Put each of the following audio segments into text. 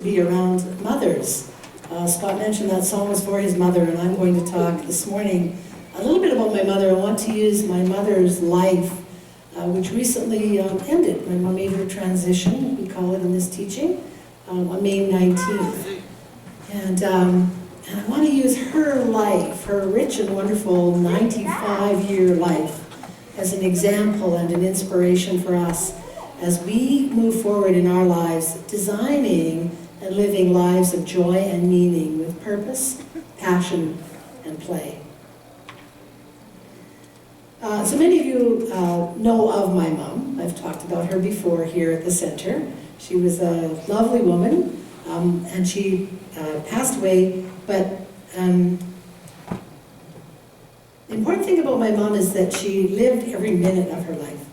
Be around mothers. Scott mentioned that song was for his mother, and I'm going to talk this morning a little bit about my mother. I want to use my mother's life, which recently ended. My mom made her transition, we call it in this teaching, on May 19th. And I want to use her life, her rich and wonderful 95-year life, as an example and an inspiration for us as we move forward in our lives, designing and living lives of joy and meaning with purpose, passion, and play. So many of you know of my mom. I've talked about her before here at the center. She was a lovely woman, and she passed away, but the important thing about my mom is that she lived every minute of her life.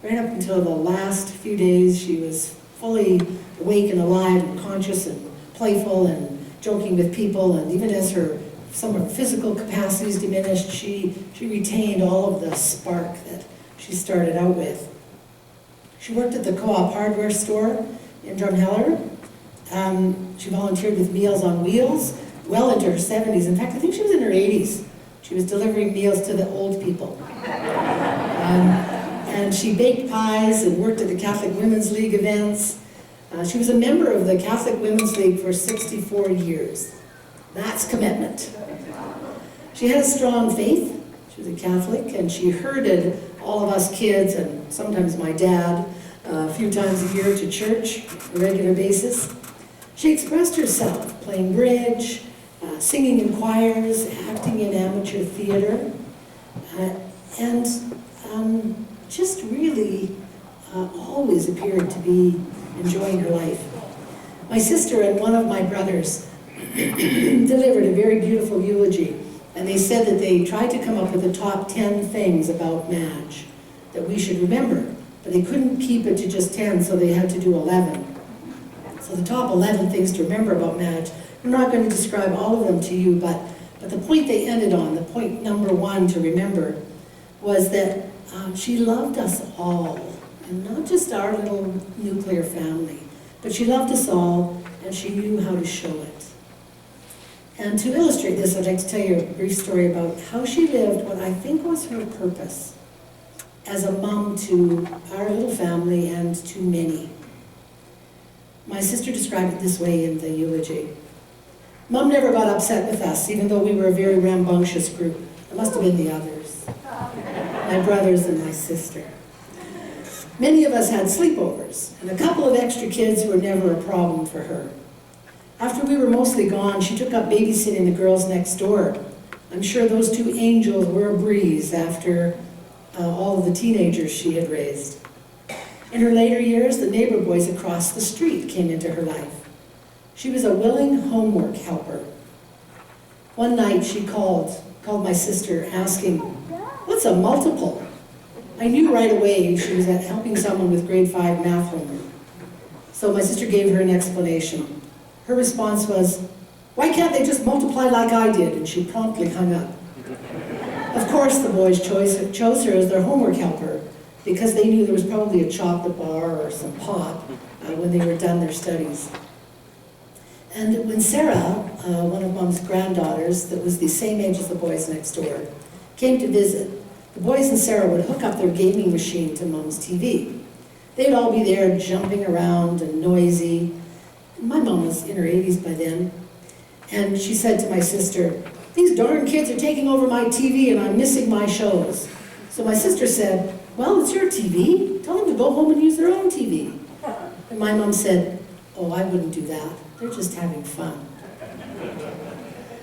Right up until the last few days, she was fully awake and alive and conscious and playful and joking with people, and even as some of her physical capacities diminished, she retained all of the spark that she started out with. She worked at the Co-op hardware store in Drumheller. She volunteered with Meals on Wheels well into her 70s. In fact, I think she was in her 80s. She was delivering meals to the old people. And she baked pies and worked at the Catholic Women's League events. She was a member of the Catholic Women's League for 64 years. That's commitment. She had a strong faith. She was a Catholic, and she herded all of us kids, and sometimes my dad, a few times a year to church on a regular basis. She expressed herself playing bridge, singing in choirs, acting in amateur theater, and just really always appeared to be enjoying her life. My sister and one of my brothers delivered a very beautiful eulogy, and they said that they tried to come up with the top 10 things about Madge that we should remember, but they couldn't keep it to just 10, so they had to do 11. So the top 11 things to remember about Madge, I'm not going to describe all of them to you, but the point they ended on, the point number 1 to remember, was that she loved us all, and not just our little nuclear family, but she loved us all, and she knew how to show it. And to illustrate this, I'd like to tell you a brief story about how she lived what I think was her purpose as a mom to our little family and to many. My sister described it this way in the eulogy. Mom never got upset with us, even though we were a very rambunctious group. It must have been the others, my brothers and my sister. Many of us had sleepovers, and a couple of extra kids were never a problem for her. After we were mostly gone, she took up babysitting the girls next door. I'm sure those two angels were a breeze after all of the teenagers she had raised. In her later years, the neighbor boys across the street came into her life. She was a willing homework helper. One night she called my sister asking, "What's a multiple?" I knew right away she was helping someone with grade 5 math homework. So my sister gave her an explanation. Her response was, "Why can't they just multiply like I did?" And she promptly hung up. Of course the boys chose her as their homework helper because they knew there was probably a chocolate bar or some pop when they were done their studies. And when Sarah, one of Mom's granddaughters that was the same age as the boys next door, came to visit, the boys and Sarah would hook up their gaming machine to Mom's TV. They'd all be there jumping around and noisy. My mom was in her 80s by then, and she said to my sister, "These darn kids are taking over my TV and I'm missing my shows." So my sister said, "Well, it's your TV. Tell them to go home and use their own TV." And my mom said, "Oh, I wouldn't do that. They're just having fun."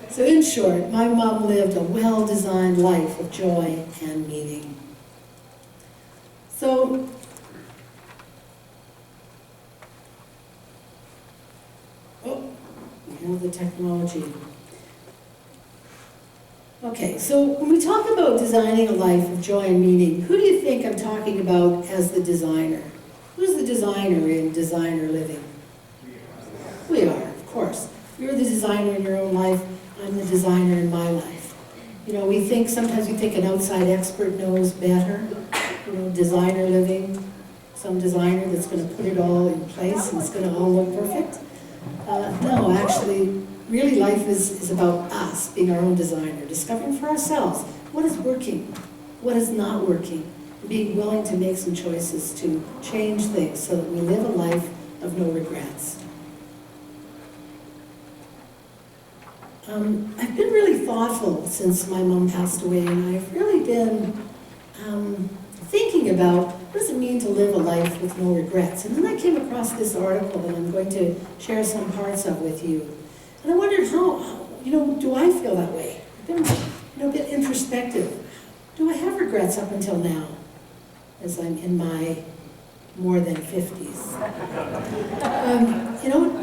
So in short, my mom lived a well-designed life of joy and meaning. So, we have the technology. Okay, so when we talk about designing a life of joy and meaning, who do you think I'm talking about as the designer? Who's the designer in designer living? We are, of course. You're the designer in your own life. I'm the designer in my life. You know, sometimes we think an outside expert knows better. You know, designer living, some designer that's going to put it all in place and it's going to all look perfect. No, actually, really life is about us being our own designer, discovering for ourselves what is working, what is not working, and being willing to make some choices to change things so that we live a life of no regrets. I've been really thoughtful since my mom passed away, and I've really been thinking about what does it mean to live a life with no regrets. And then I came across this article that I'm going to share some parts of with you. And I wondered how do I feel that way? I've been, a bit introspective. Do I have regrets up until now, as I'm in my more than 50s?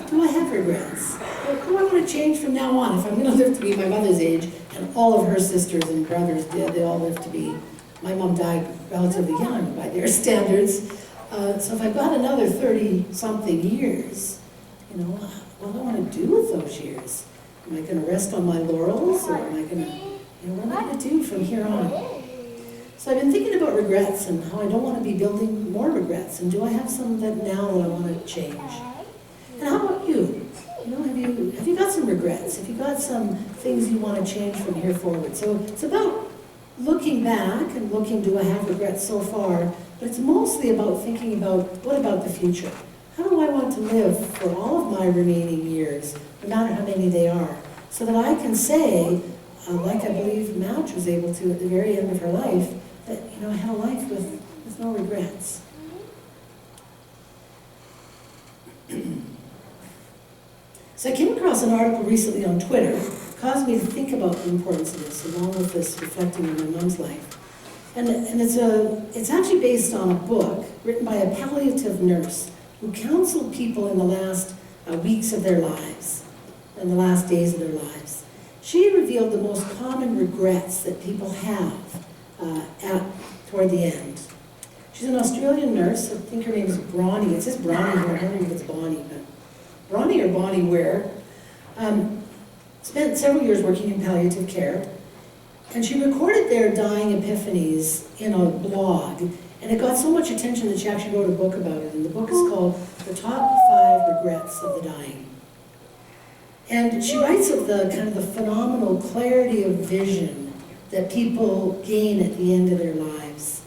Do I have regrets? What do I want to change from now on? If I'm going to live to be my mother's age, and all of her sisters and brothers did, they all lived to be, my mom died relatively young by their standards. So if I've got another 30-something years, what do I want to do with those years? Am I going to rest on my laurels, or am I going to, what am I going to do from here on? So I've been thinking about regrets and how I don't want to be building more regrets, and do I have some that now that I want to change? And how about you? Have you got some regrets? Have you got some things you want to change from here forward? So it's about looking back and looking, do I have regrets so far? But it's mostly about thinking about, what about the future? How do I want to live for all of my remaining years, no matter how many they are, so that I can say, like I believe Madge was able to at the very end of her life, that I had a life with no regrets. So I came across an article recently on Twitter. It caused me to think about the importance of this, along with this reflecting on my mom's life. And it's actually based on a book written by a palliative nurse who counseled people in the last weeks of their lives, and the last days of their lives. She revealed the most common regrets that people have toward the end. She's an Australian nurse. I think her name is Bronnie. It says Bronnie here. I don't know if it's Bonnie, but Bronnie or Bonnie Ware spent several years working in palliative care, and she recorded their dying epiphanies in a blog, and it got so much attention that she actually wrote a book about it, and the book is called The Top 5 Regrets of the Dying. And she writes of the kind of the phenomenal clarity of vision that people gain at the end of their lives,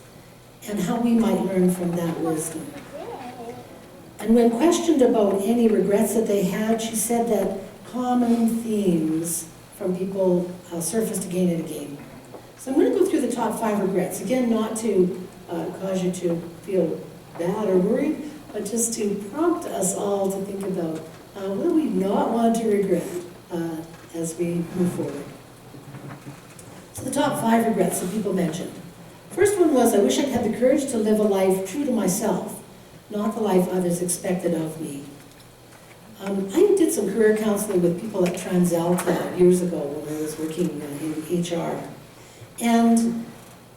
and how we might learn from that wisdom. And when questioned about any regrets that they had, she said that common themes from people surfaced again and again. So I'm going to go through the top 5 regrets. Again, not to cause you to feel bad or worried, but just to prompt us all to think about what do we not want to regret as we move forward. So the top 5 regrets that people mentioned. First one was, I wish I'd had the courage to live a life true to myself, not the life others expected of me. I did some career counseling with people at TransAlta years ago when I was working in HR. And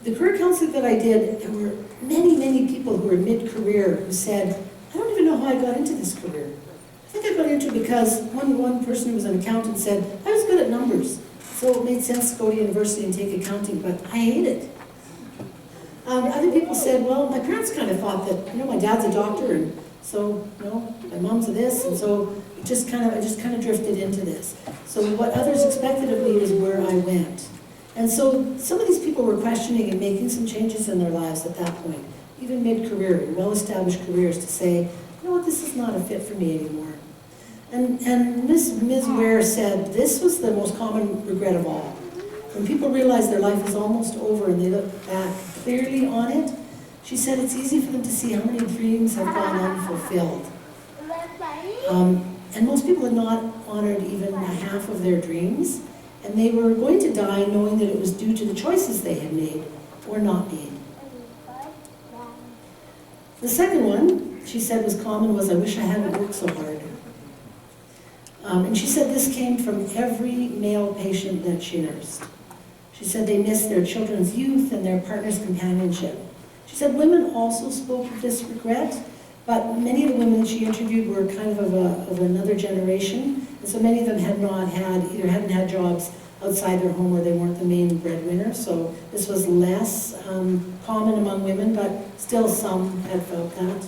the career counseling that I did, there were many, many people who were mid-career who said, I don't even know how I got into this career. I think I got into it because one person who was an accountant said, I was good at numbers, so it made sense to go to university and take accounting, but I hate it. Other people said, well, my parents kind of thought that, my dad's a doctor, and so, my mom's a this, and so I just kind of drifted into this. So what others expected of me was where I went. And so some of these people were questioning and making some changes in their lives at that point, even mid-career, in well-established careers, to say, this is not a fit for me anymore. And Ms. Ware said this was the most common regret of all. When people realize their life is almost over and they look back clearly on it, she said it's easy for them to see how many dreams have gone unfulfilled. And most people had not honored even half of their dreams, and they were going to die knowing that it was due to the choices they had made or not made. The second one, she said, was common was, I wish I hadn't worked so hard. And she said this came from every male patient that she nursed. She said they missed their children's youth and their partner's companionship. She said women also spoke of this regret, but many of the women that she interviewed were kind of another generation, and so many of them either hadn't had jobs outside their home or they weren't the main breadwinner, so this was less common among women, but still some had felt that.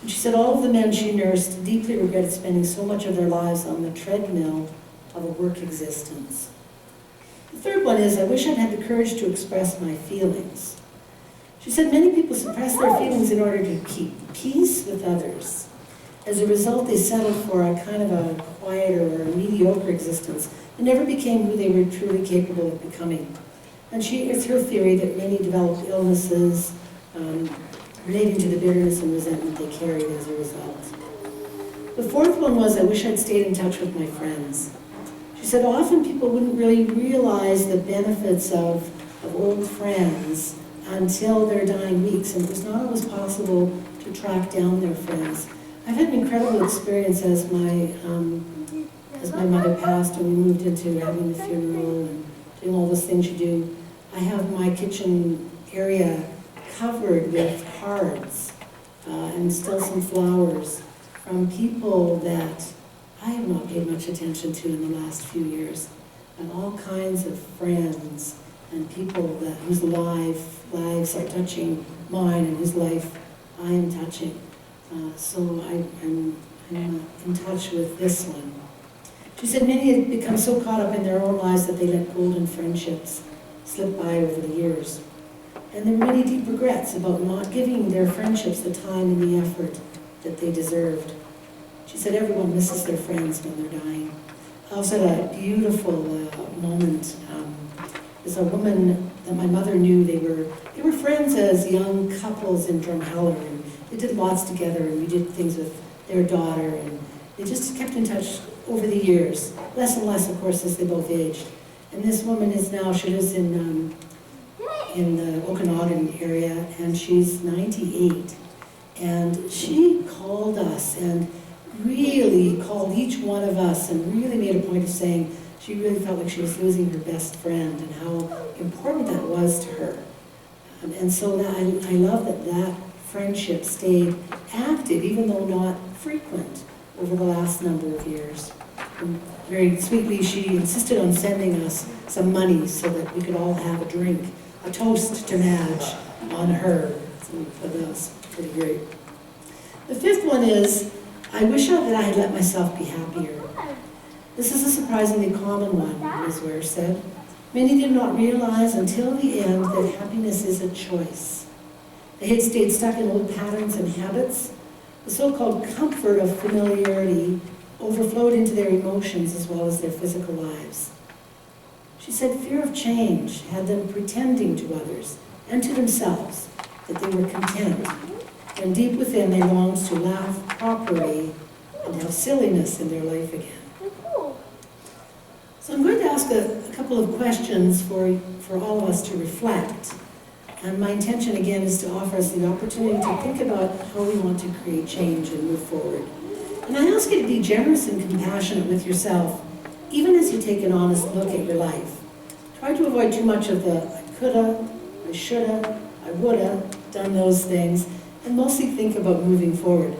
And she said all of the men she nursed deeply regretted spending so much of their lives on the treadmill of a work existence. The third one is, I wish I'd had the courage to express my feelings. She said many people suppress their feelings in order to keep peace with others. As a result, they settled for a kind of a quieter or a mediocre existence and never became who they were truly capable of becoming. And it's her theory that many developed illnesses relating to the bitterness and resentment they carried as a result. The fourth one was, I wish I'd stayed in touch with my friends. She said often people wouldn't really realize the benefits of old friends until their dying weeks, and it was not always possible to track down their friends. I've had an incredible experience as my mother passed and we moved into having the funeral and doing all those things you do. I have my kitchen area covered with cards and still some flowers from people that I have not paid much attention to in the last few years, and all kinds of friends and people whose lives are touching mine and whose life I am touching. So I'm in touch with this one. She said many had become so caught up in their own lives that they let golden friendships slip by over the years. And there were many deep regrets about not giving their friendships the time and the effort that they deserved. She said everyone misses their friends when they're dying. I also had a beautiful moment. There's a woman that my mother knew. They were friends as young couples in Drumheller, and they did lots together, and we did things with their daughter, and they just kept in touch over the years. Less and less, of course, as they both aged. And this woman is now, she lives in the Okanagan area, and she's 98. And she called us and really called each one of us and really made a point of saying she really felt like she was losing her best friend and how important that was to her. And so I love that friendship stayed active, even though not frequent, over the last number of years. And very sweetly, she insisted on sending us some money so that we could all have a drink, a toast to Madge on her. So that was pretty great. The fifth one is, I wish that I had let myself be happier. This is a surprisingly common one, Ms. Ware said. Many did not realize until the end that happiness is a choice. They had stayed stuck in old patterns and habits. The so-called comfort of familiarity overflowed into their emotions as well as their physical lives. She said fear of change had them pretending to others and to themselves that they were content, when deep within they longed to laugh properly and have silliness in their life again. So I'm going to ask a couple of questions for all of us to reflect. And my intention, again, is to offer us the opportunity to think about how we want to create change and move forward. And I ask you to be generous and compassionate with yourself, even as you take an honest look at your life. Try to avoid too much of the I coulda, I shoulda, I woulda, done those things, and mostly think about moving forward.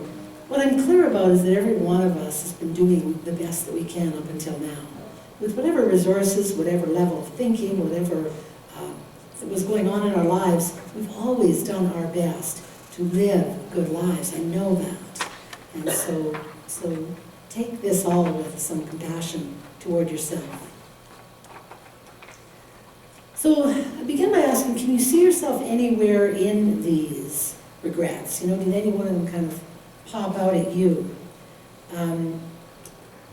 What I'm clear about is that every one of us has been doing the best that we can up until now. With whatever resources, whatever level of thinking, whatever that was going on in our lives, we've always done our best to live good lives. I know that. And so take this all with some compassion toward yourself. So I begin by asking, can you see yourself anywhere in these regrets? Did any one of them kind of pop out at you?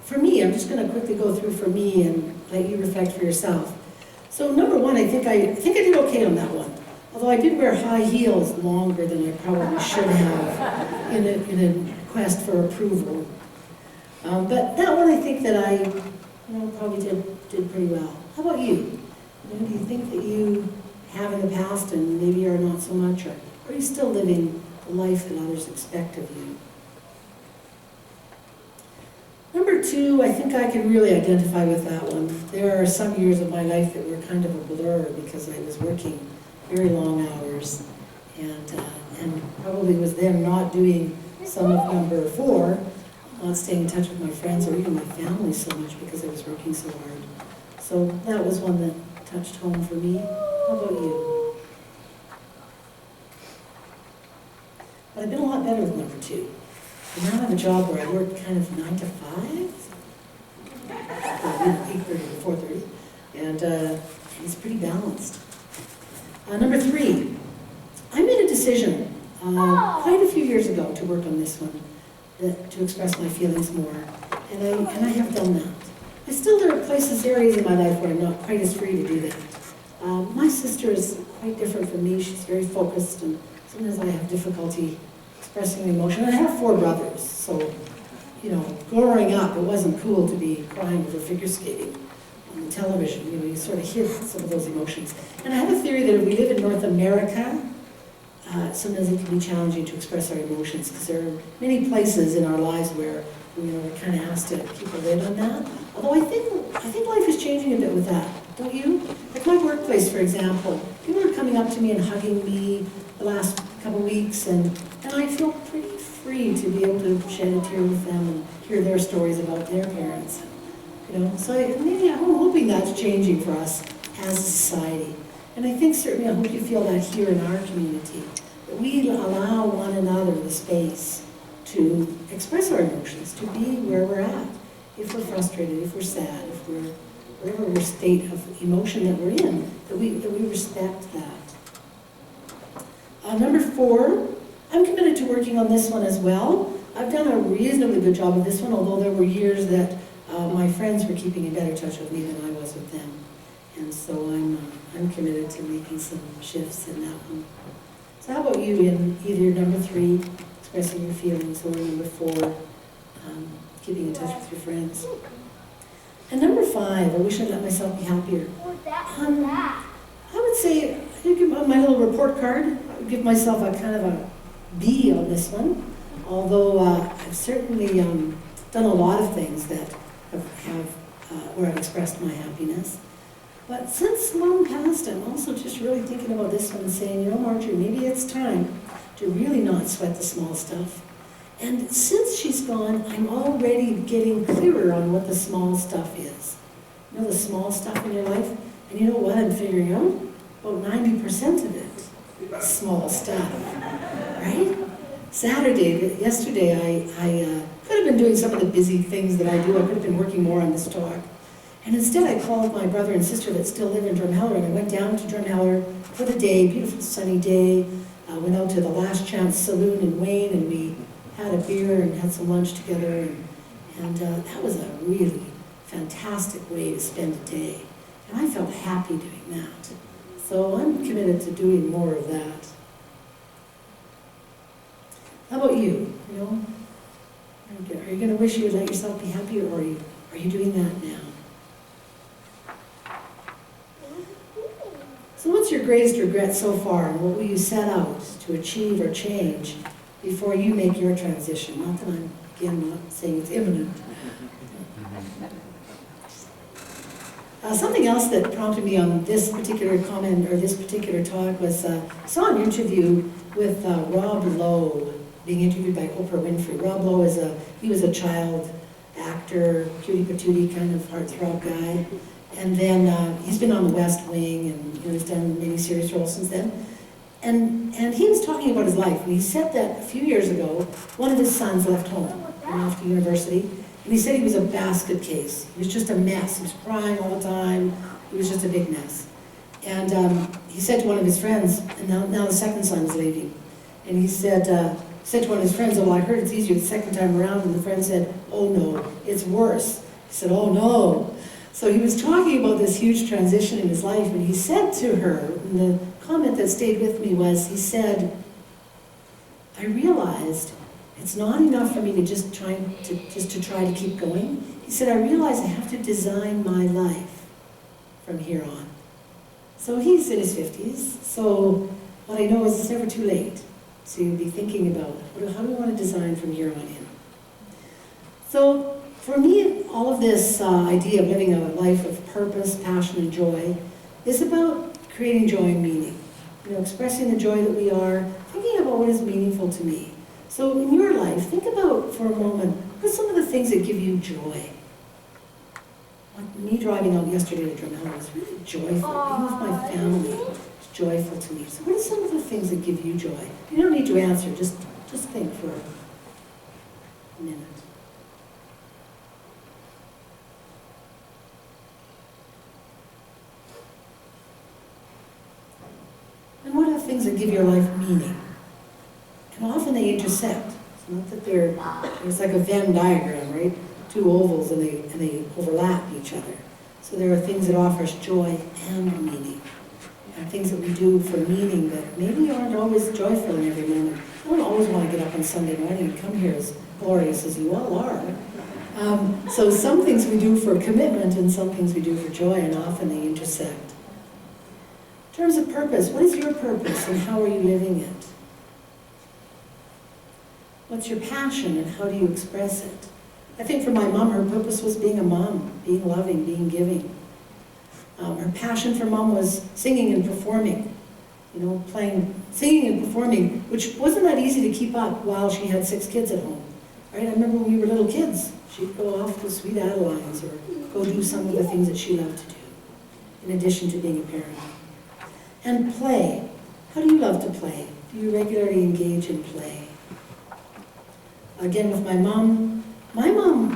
For me, I'm just going to quickly go through for me and let you reflect for yourself. So number one, I think I did okay on that one. Although I did wear high heels longer than I probably should have in a quest for approval. But that one, I think that I probably did pretty well. How about you? Do you think that you have in the past and maybe are not so much, or are you still living the life that others expect of you? Number two, I think I can really identify with that one. There are some years of my life that were kind of a blur because I was working very long hours and probably was then not doing some of number four, not staying in touch with my friends or even my family so much because I was working so hard. So that was one that touched home for me. How about you? But I've been a lot better with number two. And now I have a job where I work kind of 9 to 5, 8:30 to 4:30, and it's pretty balanced. Number 3, I made a decision quite a few years ago to work on this one, to express my feelings more, and I have done that. There are areas in my life where I'm not quite as free to do that. My sister is quite different from me. She's very focused, and sometimes I have difficulty expressing emotion. And I have 4 brothers, so, growing up, it wasn't cool to be crying over figure skating on the television. You sort of hid some of those emotions. And I have a theory that if we live in North America, sometimes it can be challenging to express our emotions, because there are many places in our lives where we're kind of asked to keep a lid on that. Although I think life is changing a bit with that, don't you? Like my workplace, for example, people are coming up to me and hugging me the last couple weeks, and I feel pretty free to be able to shed a tear with them and hear their stories about their parents. So I'm hoping that's changing for us as a society. And I think certainly I hope you feel that here in our community, that we allow one another the space to express our emotions, to be where we're at. If we're frustrated, if we're sad, if we're whatever state of emotion that we're in, that we respect that. Number 4, I'm committed to working on this one as well. I've done a reasonably good job of this one, although there were years that my friends were keeping in better touch with me than I was with them. And so I'm committed to making some shifts in that one. So how about you in either number 3, expressing your feelings, or number 4, keeping in touch with your friends? And number 5, I wish I'd let myself be happier. I would say, on my little report card, I would give myself a kind of a B on this one, although I've certainly done a lot of things that where I've expressed my happiness. But since Mom passed, I'm also just really thinking about this one and saying, Marjorie, maybe it's time to really not sweat the small stuff. And since she's gone, I'm already getting clearer on what the small stuff is. The small stuff in your life? And you know what I'm figuring out? About 90% of it is small stuff, right? Yesterday, I could have been doing some of the busy things that I do. I could have been working more on this talk. And instead I called my brother and sister that still live in Drumheller, and I went down to Drumheller for the day, beautiful sunny day. Went out to the Last Chance Saloon in Wayne, and we had a beer and had some lunch together, and that was a really fantastic way to spend a day. And I felt happy doing that. So I'm committed to doing more of that. How about you? Are you going to wish you would let yourself be happier, or are you doing that now? So what's your greatest regret so far, and what will you set out to achieve or change before you make your transition? Not that I'm, again, not saying it's imminent. Something else that prompted me on this particular comment, or this particular talk, was I saw an interview with Rob Lowe, being interviewed by Oprah Winfrey. Rob Lowe he was a child actor, cutie patootie kind of heartthrob guy. And then he's been on the West Wing, and he's done many serious roles since then. And he was talking about his life, and he said that a few years ago, one of his sons left home, went off to university, and he said he was a basket case. He was just a mess. He was crying all the time. He was just a big mess. And he said to one of his friends, and now the second son is leaving, and he said to one of his friends, I heard it's easier the second time around, and the friend said, oh no, it's worse. He said, oh no. So he was talking about this huge transition in his life, and he said to her, and the comment that stayed with me was, he said, I realized it's not enough for me to just try to keep going. He said, I realize I have to design my life from here on. So he's in his 50s, so what I know is it's never too late to be thinking about how do we want to design from here on in. So for me, all of this idea of living a life of purpose, passion, and joy is about creating joy and meaning. Expressing the joy that we are, thinking about what is meaningful to me. So in your life, think about for a moment, what are some of the things that give you joy? Like me driving out yesterday to Drumheller was really joyful. Being with my family was joyful to me. So what are some of the things that give you joy? You don't need to answer, just think for minute. And what are the things that give your life meaning? And often they intersect. It's not that it's like a Venn diagram, right? Two ovals and they overlap each other. So there are things that offer us joy and meaning. And things that we do for meaning that maybe aren't always joyful in every moment. I don't always want to get up on Sunday morning and come here as glorious as you all are. So some things we do for commitment and some things we do for joy, and often they intersect. In terms of purpose, what is your purpose and how are you living it? What's your passion and how do you express it? I think for my mom, her purpose was being a mom, being loving, being giving. Her passion for mom was singing and performing, singing and performing, which wasn't that easy to keep up while she had 6 kids at home. Right? I remember when we were little kids, she'd go off to Sweet Adelines or go do some of the things that she loved to do, in addition to being a parent. And play. How do you love to play? Do you regularly engage in play? Again, with my mom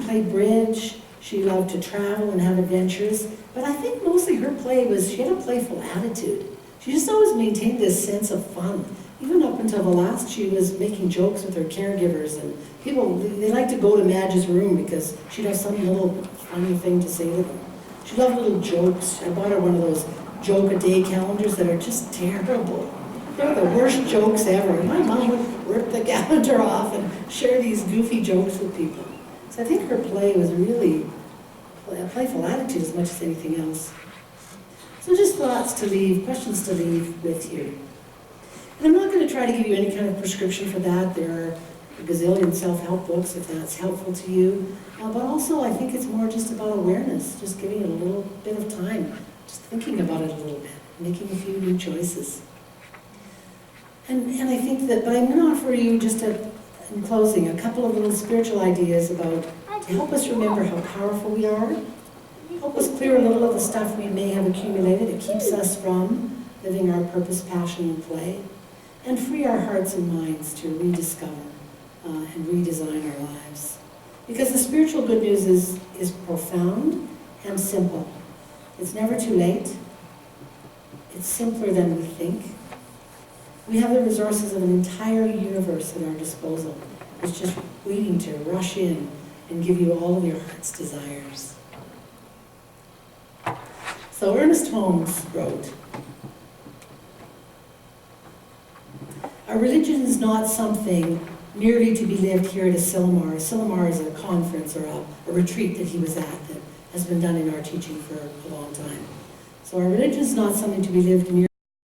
played bridge. She loved to travel and have adventures, but I think mostly her play was, she had a playful attitude. She just always maintained this sense of fun. Even up until the last, she was making jokes with her caregivers, and people, they liked to go to Madge's room because she'd have some little funny thing to say to them. She loved little jokes. I bought her one of those joke-a-day calendars that are just terrible. They're the worst jokes ever. My mom would rip the calendar off and share these goofy jokes with people. So I think her play was really a playful attitude as much as anything else. So just thoughts to leave, questions to leave with you. And I'm not going to try to give you any kind of prescription for that. There are a gazillion self-help books if that's helpful to you. But also I think it's more just about awareness, just giving it a little bit of time, just thinking about it a little bit, making a few new choices. And I think that, but I'm going to offer you just in closing, a couple of little spiritual ideas about, to help us remember how powerful we are, help us clear a little of the stuff we may have accumulated that keeps us from living our purpose, passion, and play, and free our hearts and minds to rediscover and redesign our lives. Because the spiritual good news is profound and simple. It's never too late. It's simpler than we think. We have the resources of an entire universe at our disposal. It's just waiting to rush in and give you all of your heart's desires. So Ernest Holmes wrote, "A religion is not something merely to be lived here at a Silmar." A Silmar is a conference or a retreat that he was at that has been done in our teaching for a long time. So our religion is not something to be lived merely